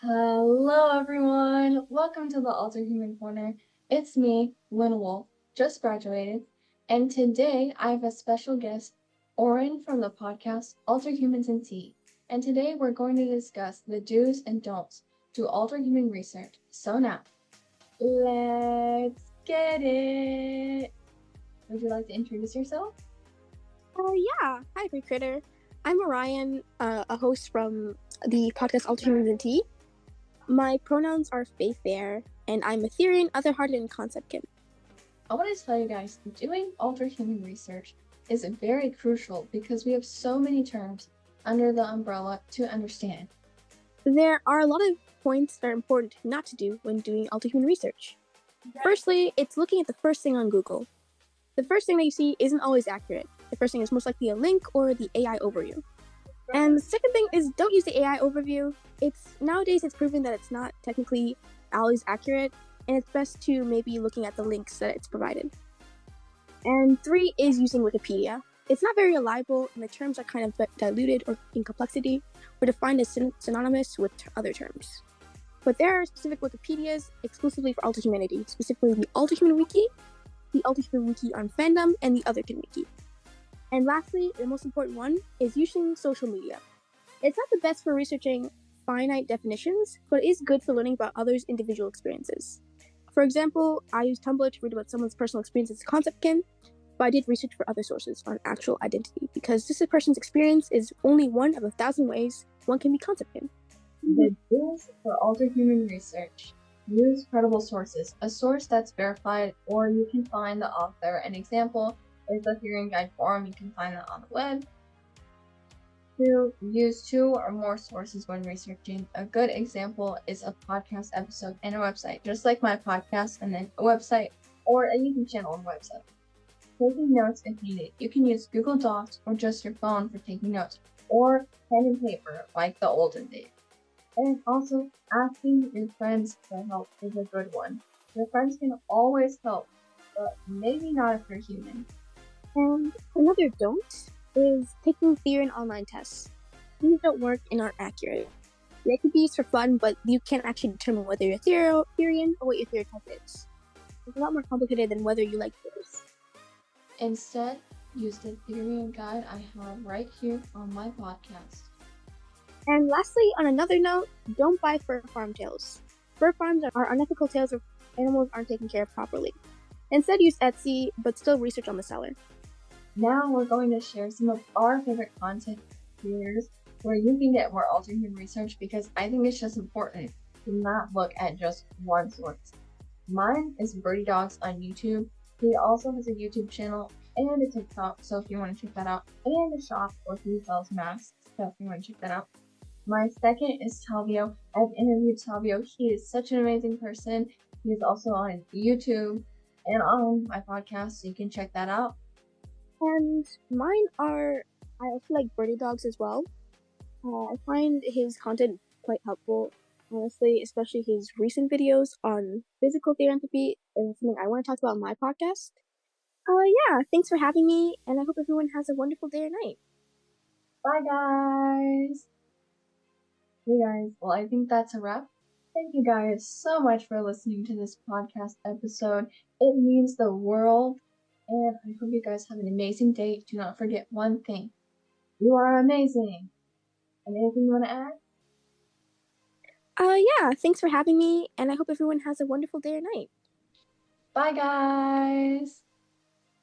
Hello, everyone. Welcome to the Alterhuman Corner. It's me, Lynn Wolf, just graduated, and today I have a special guest, Oren from the podcast Alterhumans and Tea. And today we're going to discuss the do's and don'ts to alterhuman research. So now, let's get it. Would you like to introduce yourself? Yeah. Hi, Free Critter. I'm Orion, a host from the podcast Alterhumans and Tea. My pronouns are Faith Bear, and I'm Ethereum, Other-Hearted, and Concept Kim. I want to tell you guys, doing alterhuman research is very crucial because we have so many terms under the umbrella to understand. There are a lot of points that are important not to do when doing alterhuman research. Firstly, it's looking at the first thing on Google. The first thing that you see isn't always accurate. The first thing is most likely a link or the AI overview. And the second thing is don't use the AI overview. Nowadays it's proven that it's not technically always accurate, and it's best to maybe looking at the links that it's provided. And 3 is using Wikipedia. It's not very reliable, and the terms are kind of diluted or in complexity, or defined as synonymous with other terms. But there are specific Wikipedias exclusively for Alterhumanity, specifically the Alterhuman Wiki, the Alterhuman Wiki on Fandom, and the Otherkin Wiki. And lastly, the most important one is using social media. It's not the best for researching finite definitions, but it is good for learning about others' individual experiences. For example, I use Tumblr to read about someone's personal experience as a concept kin, but I did research for other sources on actual identity, because this person's experience is only one of 1,000 ways one can be concept kin. The do's for alterhuman research. Use credible sources, a source that's verified, or you can find the author. An example is the Theory and Guide forum. You can find that on the web. 2. Use 2 or more sources when researching. A good example is a podcast episode and a website, just like my podcast, and then a website or a YouTube channel and website. Taking notes if needed. You can use Google Docs or just your phone for taking notes, or pen and paper like the olden days. And also, asking your friends for help is a good one. Your friends can always help, but maybe not if they're human. And another don't is taking theory and online tests. These don't work and aren't accurate. They could be used for fun, but you can't actually determine whether you're Therian or what your theory type is. It's a lot more complicated than whether you like those. Instead, use the Theory and Guide I have right here on my podcast. And lastly, on another note, don't buy fur farm tales. Fur farms are unethical tales where animals aren't taken care of properly. Instead, use Etsy, but still research on the seller. Now we're going to share some of our favorite content creators where you can get more alterhuman research, because I think it's just important to not look at just one source. Mine is Birdie Dogs on YouTube. He also has a YouTube channel and a TikTok, so if you want to check that out, and a shop where he sells masks, so if you want to check that out. My second is Talvio. I've interviewed Talvio. He is such an amazing person. He is also on YouTube and on my podcast, so you can check that out. And mine are, I also like Birdie Dogs as well. I find his content quite helpful, honestly, especially his recent videos on physical theoranthropy, and something I want to talk about on my podcast. Yeah, thanks for having me, and I hope everyone has a wonderful day or night. Bye, guys! Hey, guys. Well, I think that's a wrap. Thank you guys so much for listening to this podcast episode. It means the world. And I hope you guys have an amazing day. Do not forget one thing. You are amazing. And anything you want to add? Yeah, thanks for having me, and I hope everyone has a wonderful day or night. Bye, guys.